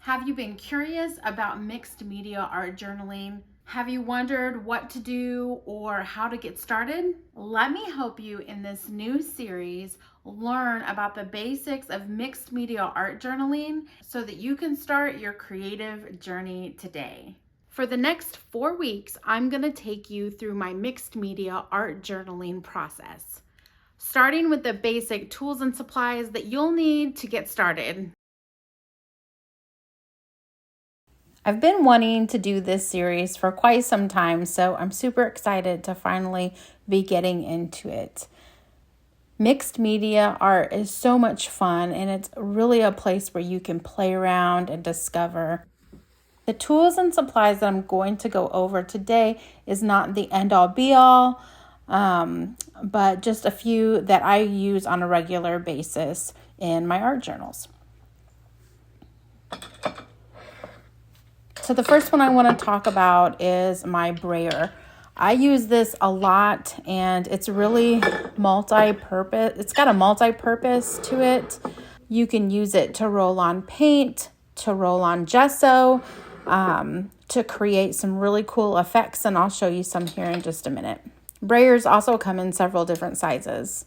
Have you been curious about mixed media art journaling? Have you wondered what to do or how to get started? Let me help you in this new series learn about the basics of mixed media art journaling so that you can start your creative journey today. For the next 4 weeks, I'm going to take you through my mixed media art journaling process, starting with the basic tools and supplies that you'll need to get started. I've been wanting to do this series for quite some time, so I'm super excited to finally be getting into it. Mixed media art is so much fun, and it's really a place where you can play around and discover. The tools and supplies that I'm going to go over today is not the end-all be-all, but just a few that I use on a regular basis in my art journals. So the first one I want to talk about is my brayer. I use this a lot, and it's really multi-purpose. It's got a multi-purpose to it. You can use it to roll on paint, to roll on gesso, to create some really cool effects, and I'll show you some here in just a minute. Brayers also come in several different sizes.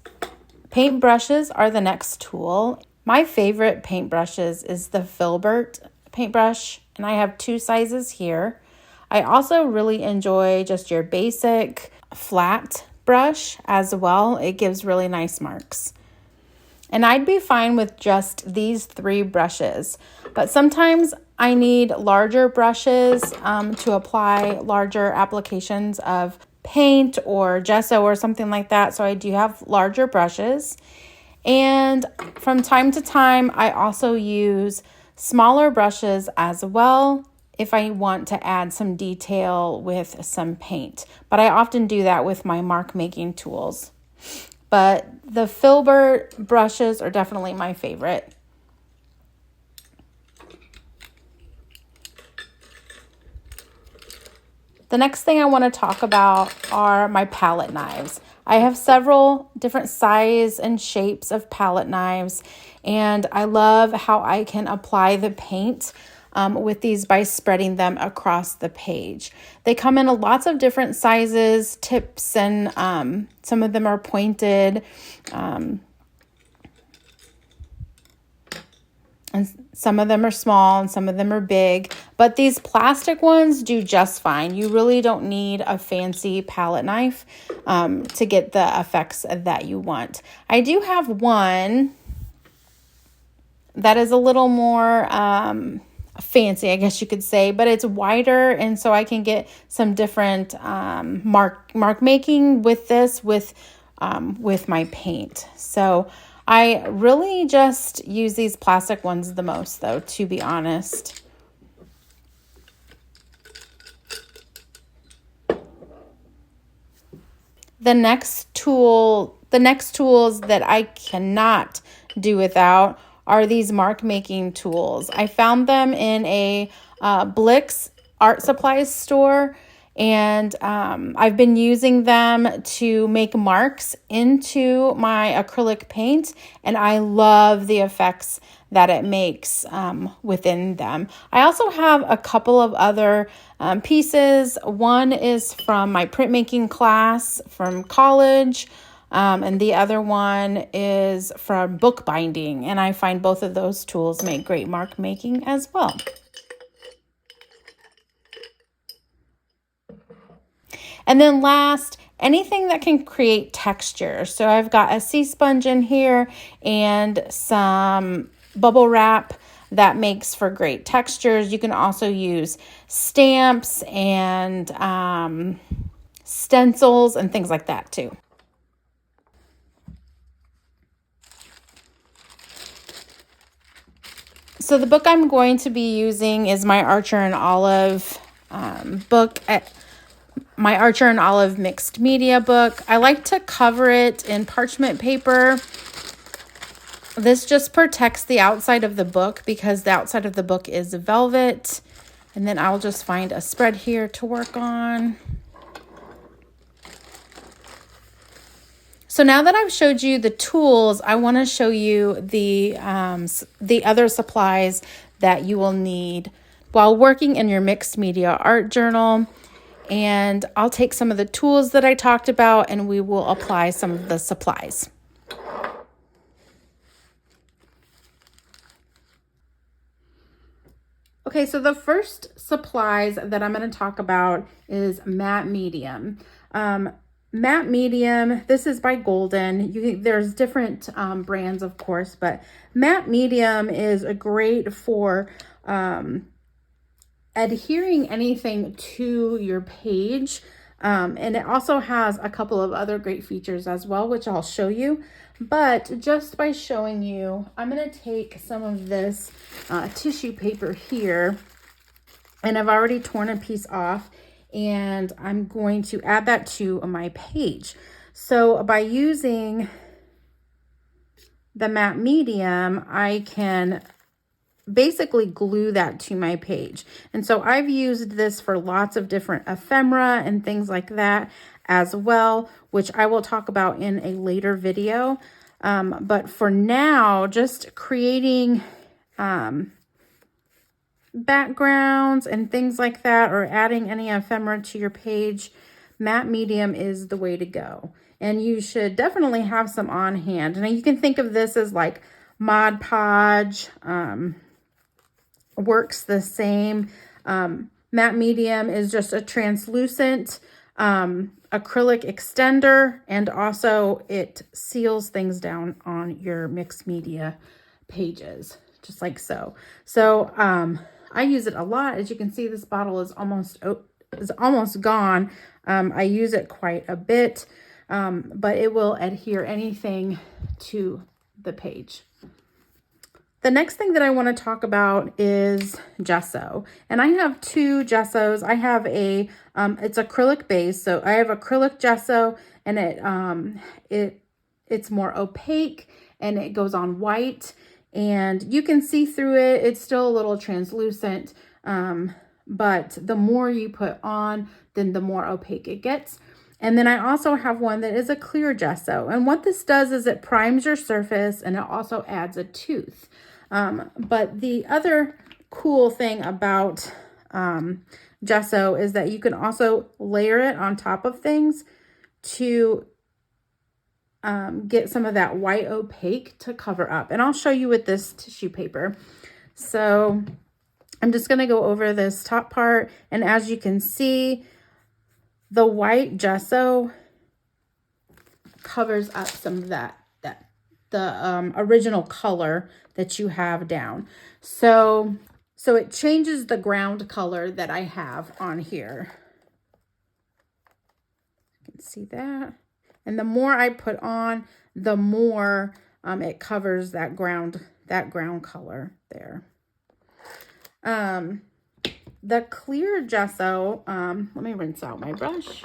Paint brushes are the next tool. My favorite paint brushes is the Filbert paintbrush, and I have 2 sizes here. I also really enjoy just your basic flat brush as well. It gives really nice marks. And I'd be fine with just these 3 brushes, but sometimes I need larger brushes to apply larger applications of paint or gesso or something like that. So I do have larger brushes. And from time to time, I also use smaller brushes as well if I want to add some detail with some paint. But I often do that with my mark making tools. But the Filbert brushes are definitely my favorite. The next thing I want to talk about are my palette knives. I have several different sizes and shapes of palette knives, and I love how I can apply the paint with these by spreading them across the page. They come in lots of different sizes, tips, and some of them are pointed. And some of them are small and some of them are big, but these plastic ones do just fine. You really don't need a fancy palette knife to get the effects that you want. I do have one that is a little more fancy, I guess you could say, but it's wider, and so I can get some different mark making with this with my paint. So I really just use these plastic ones the most, though, to be honest. The next tools that I cannot do without are these mark making tools. I found them in a Blick's art supplies store, and I've been using them to make marks into my acrylic paint, and I love the effects that it makes within them. I also have a couple of other pieces. One is from my printmaking class from college, and the other one is from bookbinding, and I find both of those tools make great mark making as well. And then last, anything that can create texture. So I've got a sea sponge in here and some bubble wrap that makes for great textures. You can also use stamps and stencils and things like that too. So the book I'm going to be using is my Archer and Olive book. My Archer and Olive mixed media book. I like to cover it in parchment paper. This just protects the outside of the book because the outside of the book is velvet. And then I'll just find a spread here to work on. So now that I've showed you the tools, I want to show you the other supplies that you will need while working in your mixed media art journal. And I'll take some of the tools that I talked about and we will apply some of the supplies. Okay, so the first supplies that I'm going to talk about is matte medium. Matte medium, this is by Golden. There's different brands, of course, but matte medium is great for adhering anything to your page. And it also has a couple of other great features as well, which I'll show you. But just by showing you, I'm going to take some of this tissue paper here, and I've already torn a piece off, and I'm going to add that to my page. So by using the matte medium, I can basically glue that to my page. And so I've used this for lots of different ephemera and things like that as well, which I will talk about in a later video. But for now, just creating backgrounds and things like that, or adding any ephemera to your page, matte medium is the way to go. And you should definitely have some on hand. Now you can think of this as like Mod Podge, works the same. Matte medium is just a translucent acrylic extender, and also it seals things down on your mixed media pages, just like so. So I use it a lot. As you can see, this bottle is almost gone. I use it quite a bit, but it will adhere anything to the page. The next thing that I want to talk about is gesso. And I have two gessos. I have a, it's acrylic base. So I have acrylic gesso, and it's more opaque and it goes on white, and you can see through it. It's still a little translucent, but the more you put on, then the more opaque it gets. And then I also have one that is a clear gesso. And what this does is it primes your surface, and it also adds a tooth. But the other cool thing about gesso is that you can also layer it on top of things to get some of that white opaque to cover up. And I'll show you with this tissue paper. So I'm just going to go over this top part. And as you can see, the white gesso covers up some of the original color that you have down. So it changes the ground color that I have on here. You can see that. And the more I put on, the more it covers that ground color there. The clear gesso, let me rinse out my brush.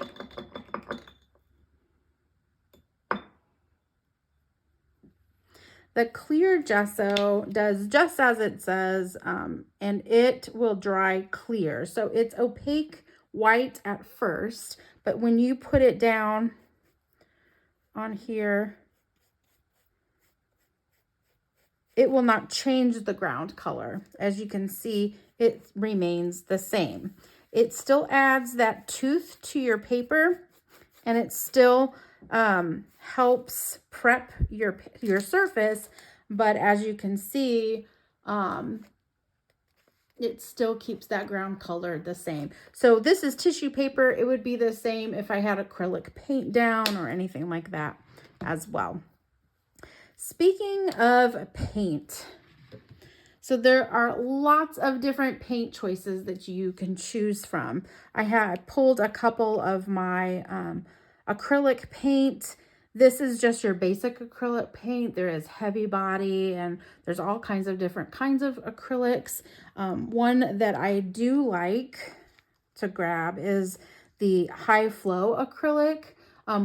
The clear gesso does just as it says, and it will dry clear. So it's opaque white at first, but when you put it down on here, it will not change the ground color. As you can see, it remains the same. It still adds that tooth to your paper, and it still helps prep your surface, but as you can see, it still keeps that ground color the same. So this is tissue paper. It would be the same if I had acrylic paint down or anything like that as well. Speaking of paint, so there are lots of different paint choices that you can choose from. I had pulled a couple of my acrylic paint. This is just your basic acrylic paint. There is heavy body, and there's all kinds of different kinds of acrylics. One that I do like to grab is the high flow acrylic,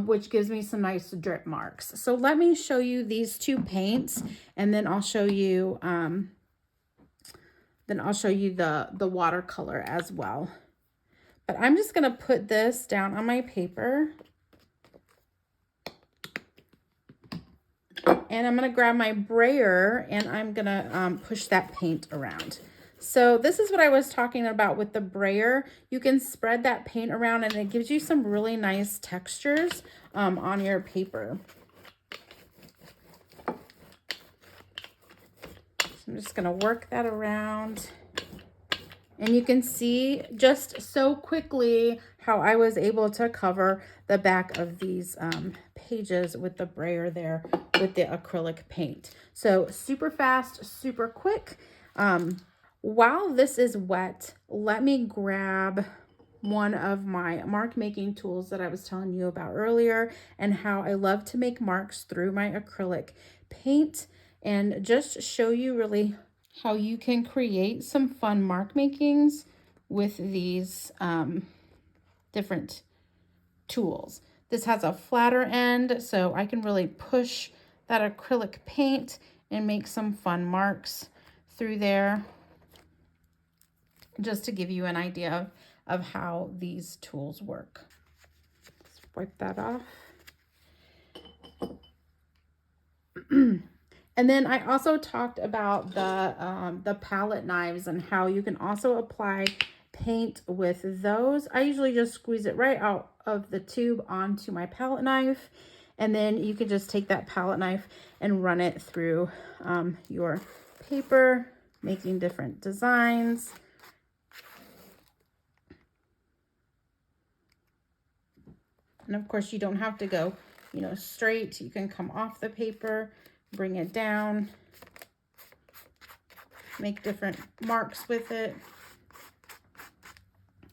which gives me some nice drip marks. So let me show you these two paints, and then I'll show you the watercolor as well. But I'm just gonna put this down on my paper. And I'm going to grab my brayer, and I'm going to push that paint around. So this is what I was talking about with the brayer. You can spread that paint around and it gives you some really nice textures on your paper. So I'm just gonna work that around. And you can see just so quickly how I was able to cover the back of these pages with the brayer there with the acrylic paint. So super fast, super quick. While this is wet, let me grab one of my mark making tools that I was telling you about earlier and how I love to make marks through my acrylic paint and just show you really how you can create some fun mark makings with these different tools. This has a flatter end, so I can really push that acrylic paint and make some fun marks through there, just to give you an idea of how these tools work. Let's wipe that off. And then I also talked about the palette knives and how you can also apply paint with those. I usually just squeeze it right out of the tube onto my palette knife, and then you can just take that palette knife and run it through your paper, making different designs. And of course, you don't have to go, you know, straight. You can come off the paper, bring it down, make different marks with it,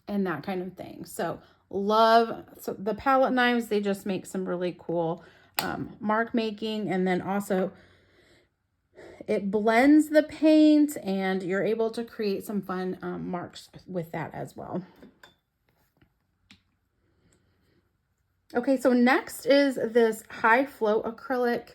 and that kind of thing. So the palette knives, they just make some really cool mark making. And then also it blends the paint and you're able to create some fun marks with that as well. Okay, so next is this high flow acrylic,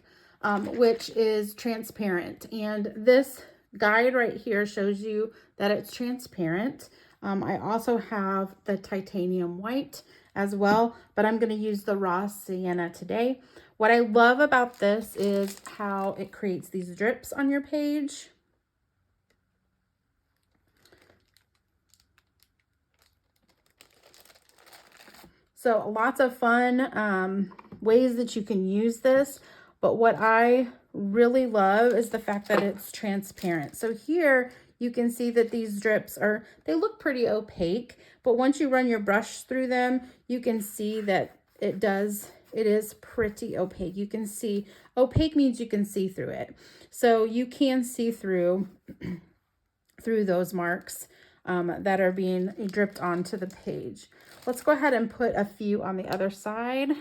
which is transparent. And this guide right here shows you that it's transparent. I also have the titanium white as well, but I'm going to use the raw sienna today. What I love about this is how it creates these drips on your page. So lots of fun ways that you can use this. But what I really love is the fact that it's transparent. So here you can see that these drips they look pretty opaque, but once you run your brush through them, you can see that it is pretty opaque. You can see, opaque means you can see through it. So you can see through those marks that are being dripped onto the page. Let's go ahead and put a few on the other side.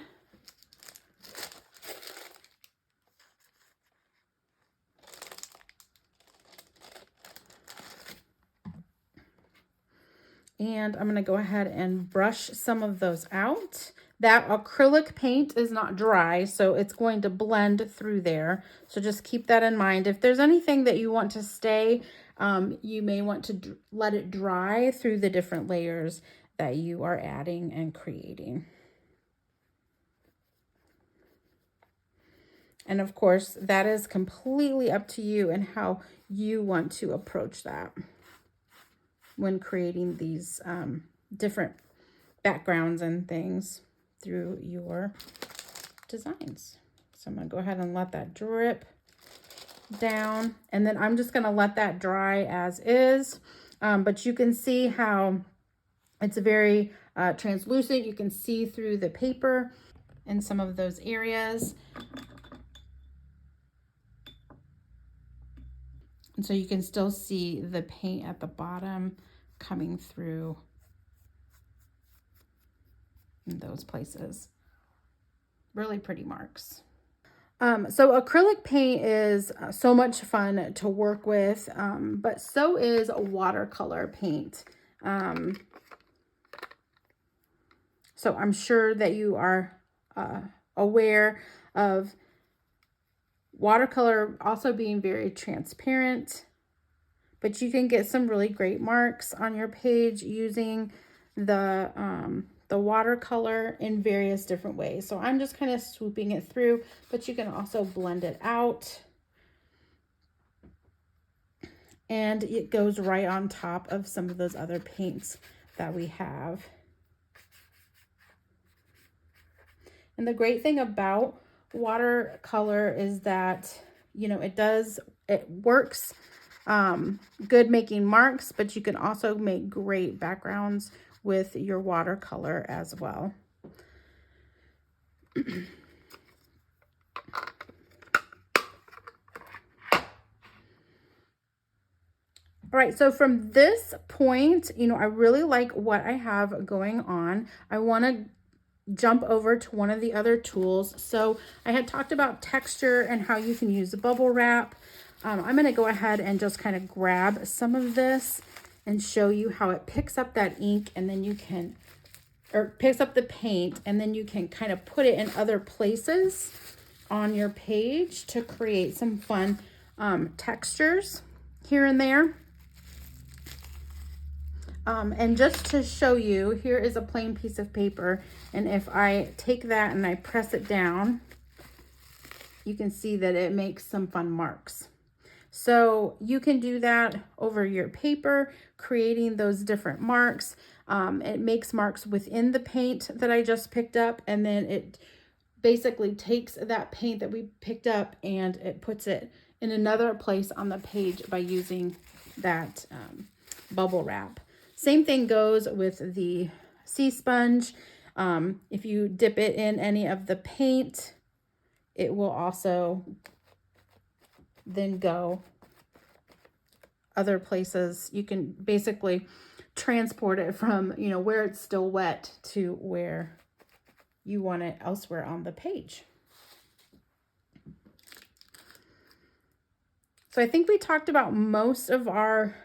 And I'm going to go ahead and brush some of those out. That acrylic paint is not dry, so it's going to blend through there. So just keep that in mind. If there's anything that you want to stay, you may want to let it dry through the different layers that you are adding and creating. And of course, that is completely up to you and how you want to approach that when creating these different backgrounds and things through your designs. So I'm gonna go ahead and let that drip down, and then I'm just gonna let that dry as is. But you can see how it's very translucent. You can see through the paper in some of those areas. And so you can still see the paint at the bottom coming through in those places. Really pretty marks. So acrylic paint is so much fun to work with, but so is watercolor paint. So I'm sure that you are aware of watercolor also being very transparent, but you can get some really great marks on your page using the watercolor in various different ways. So I'm just kind of swooping it through, but you can also blend it out. and it goes right on top of some of those other paints that we have. And the great thing about watercolor is that, you know, it works good making marks, but you can also make great backgrounds with your watercolor as well. All right, so from this point, you know, I really like what I have going on. I want to jump over to one of the other tools. So I had talked about texture and how you can use bubble wrap. I'm going to go ahead and just kind of grab some of this and show you how it picks up that ink, and then you can, or picks up the paint, and then you can kind of put it in other places on your page to create some fun textures here and there. And just to show you, here is a plain piece of paper, and if I take that and I press it down, you can see that it makes some fun marks. So you can do that over your paper, creating those different marks. It makes marks within the paint that I just picked up, and then it basically takes that paint that we picked up and it puts it in another place on the page by using that bubble wrap. Same thing goes with the sea sponge. If you dip it in any of the paint, it will also then go other places. You can basically transport it from, you know, where it's still wet to where you want it elsewhere on the page. So I think we talked about most of our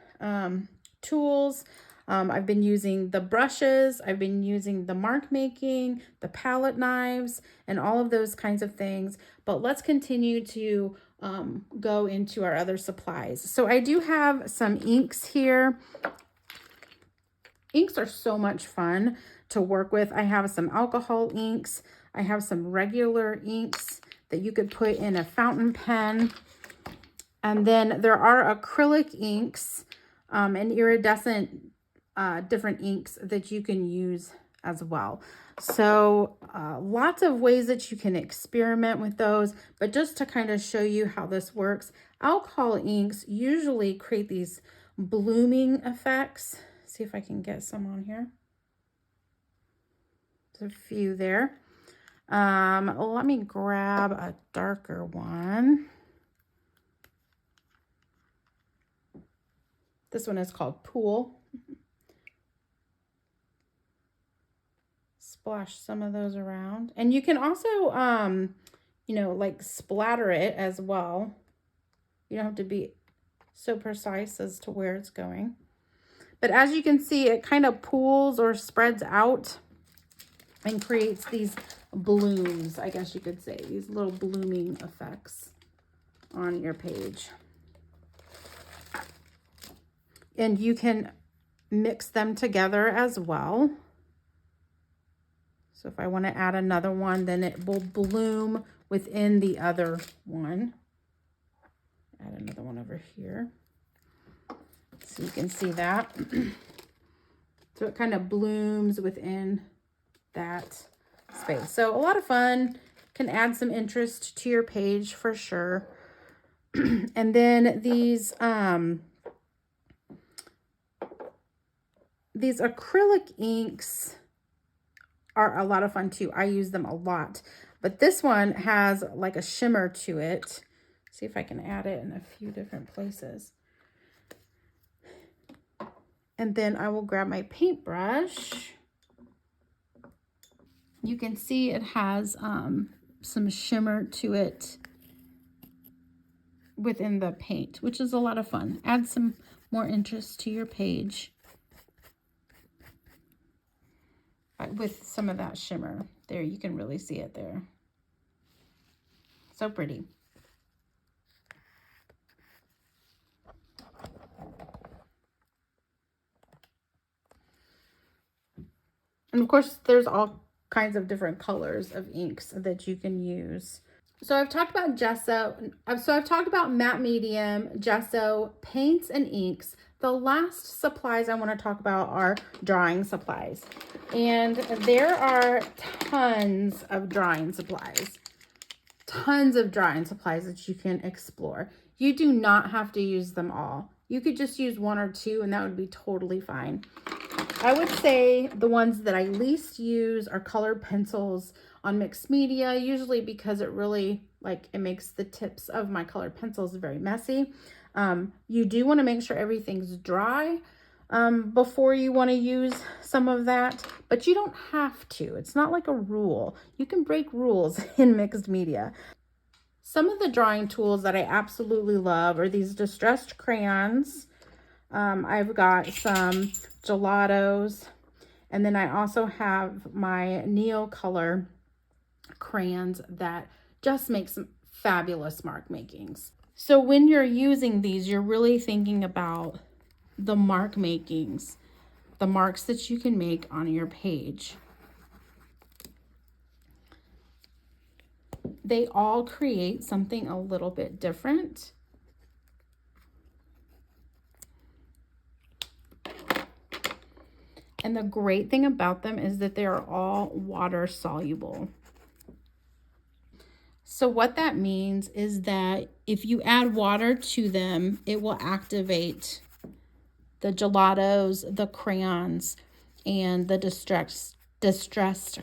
tools. I've been using the brushes, I've been using the mark making, the palette knives, and all of those kinds of things. But let's continue to go into our other supplies. So I do have some inks here. Inks are so much fun to work with. I have some alcohol inks. I have some regular inks that you could put in a fountain pen. And then there are acrylic inks and iridescent different inks that you can use as well. So lots of ways that you can experiment with those, but just to kind of show you how this works, alcohol inks usually create these blooming effects. See if I can get some on here. There's a few there. Let me grab a darker one. This one is called Pool. Splash some of those around. And you can also, you know, like splatter it as well. You don't have to be so precise as to where it's going. But as you can see, it kind of pools or spreads out and creates these blooms, I guess you could say, these little blooming effects on your page. And you can mix them together as well. So if I want to add another one, then it will bloom within the other one. Add another one over here. So you can see that. So it kind of blooms within that space. So a lot of fun, can add some interest to your page for sure. And then these acrylic inks are a lot of fun too. I use them a lot, but this one has like a shimmer to it. See if I can add it in a few different places. And then I will grab my paintbrush. You can see it has some shimmer to it within the paint, which is a lot of fun. Add some more interest to your page with some of that shimmer. There, you can really see it there. So pretty. And of course, there's all kinds of different colors of inks that you can use. So I've talked about gesso. So I've talked about matte medium, gesso, paints, and inks. The last supplies I want to talk about are drawing supplies. And there are tons of drawing supplies. Tons of drawing supplies that you can explore. You do not have to use them all. You could just use one or two and that would be totally fine. I would say the ones that I least use are colored pencils on mixed media, usually because it really, it makes the tips of my colored pencils very messy. You do want to make sure everything's dry before you want to use some of that, but you don't have to. It's not like a rule. You can break rules in mixed media. Some of the drawing tools that I absolutely love are these distressed crayons. I've got some gelatos, and then I also have my Neocolor crayons that just make some fabulous mark makings. So when you're using these, you're really thinking about the mark makings, the marks that you can make on your page. They all create something a little bit different. And the great thing about them is that they are all water soluble. So what that means is that if you add water to them, it will activate the gelatos, the crayons, and the distressed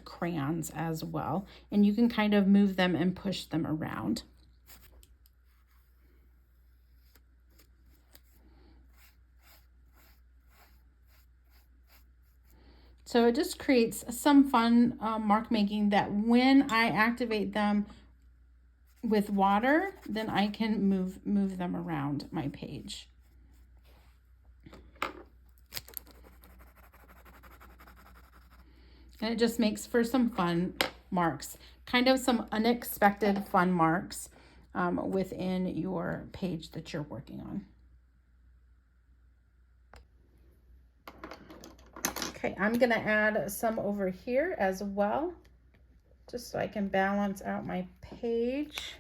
crayons as well. And you can kind of move them and push them around. So it just creates some fun mark making that when I activate them with water, then I can move them around my page. And it just makes for some fun marks, kind of some unexpected fun marks within your page that you're working on. Okay, I'm gonna add some over here as well, just so I can balance out my page.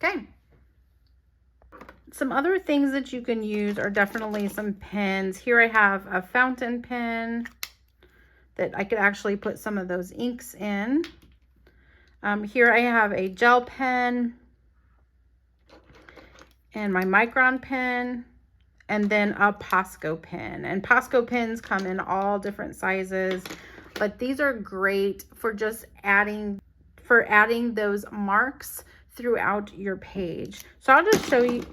Okay. Some other things that you can use are definitely some pens. Here I have a fountain pen that I could actually put some of those inks in. Here I have a gel pen and my Micron pen, and then a Posco pen. And Posco pens come in all different sizes, but these are great for just adding those marks throughout your page. So I'll just show you.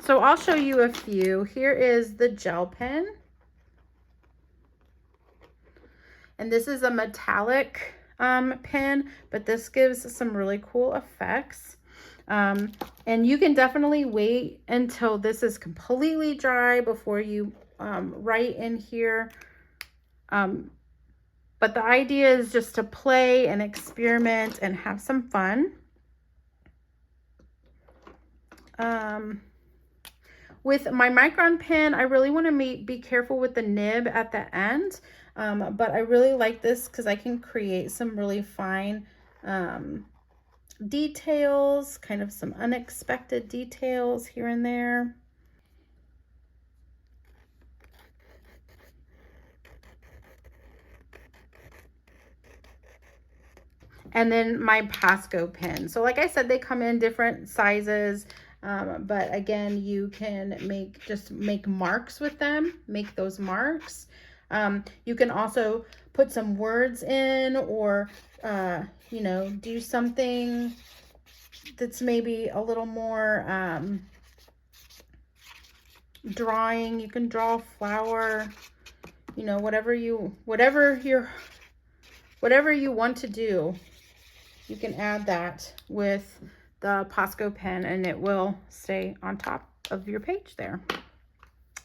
So I'll show you a few. Here is the gel pen. And this is a metallic pen, but this gives some really cool effects. And you can definitely wait until this is completely dry before you write in here. But the idea is just to play and experiment and have some fun. With my Micron pen, I really want to be careful with the nib at the end. But I really like this because I can create some really fine details, kind of some unexpected details here and there. And then my Posco pen. So like I said, they come in different sizes. But again, you can make marks with them, make those marks. You can also put some words in, or, you know, do something that's maybe a little more drawing. You can draw a flower. you know, whatever you want to do, you can add that with the Posco pen and it will stay on top of your page there.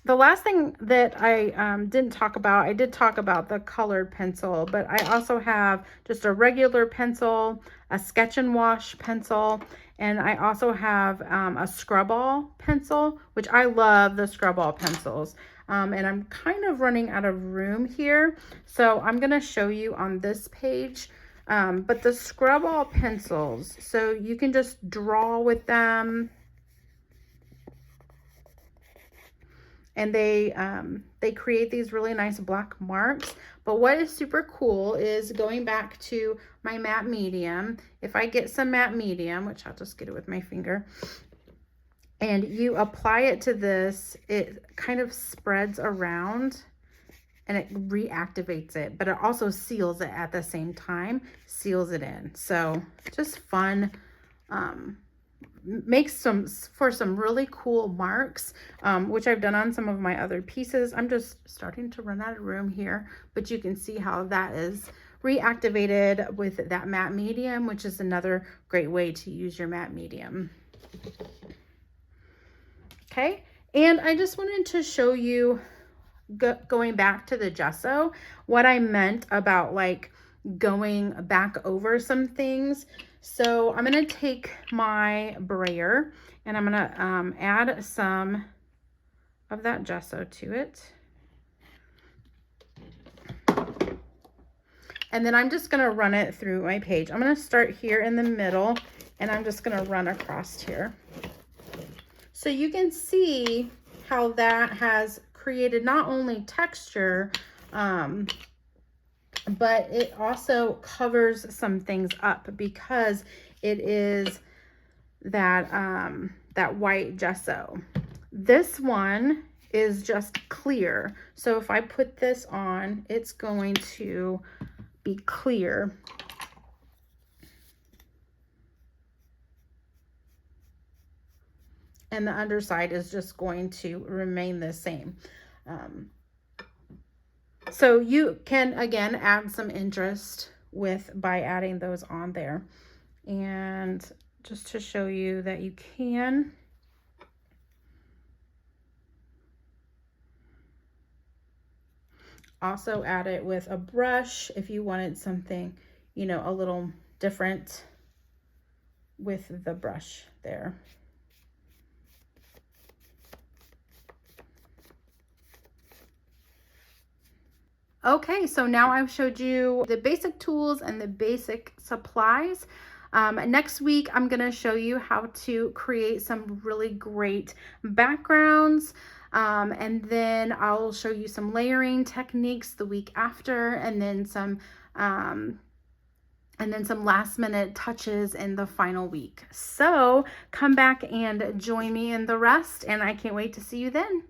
The last thing that I didn't talk about, I did talk about the colored pencil, but I also have just a regular pencil, a sketch and wash pencil, and I also have a scrub-all pencil, which I love the scrub-all pencils. And I'm kind of running out of room here, so I'm going to show you on this page. But the scrub-all pencils, so you can just draw with them. And they create these really nice black marks. But what is super cool is going back to my matte medium. If I get some matte medium, which I'll just get it with my finger, and you apply it to this, it kind of spreads around and it reactivates it, but it also seals it at the same time, seals it in. So just fun. Makes for some really cool marks, which I've done on some of my other pieces. I'm just starting to run out of room here, but you can see how that is reactivated with that matte medium, which is another great way to use your matte medium. Okay, and I just wanted to show you, going back to the gesso, what I meant about like going back over some things. So I'm going to take my brayer and I'm going to add some of that gesso to it. And then I'm just going to run it through my page. I'm going to start here in the middle and I'm just going to run across here. So you can see how that has created not only texture, but it also covers some things up because it is that that white gesso. This one is just clear. So if I put this on, it's going to be clear. And the underside is just going to remain the same. So you can, again, add some interest by adding those on there. And just to show you that you can. Also add it with a brush if you wanted something, you know, a little different with the brush there. Okay, so now I've showed you the basic tools and the basic supplies. Next week, I'm going to show you how to create some really great backgrounds. And then I'll show you some layering techniques the week after, and then some last minute touches in the final week. So come back and join me in the rest, and I can't wait to see you then.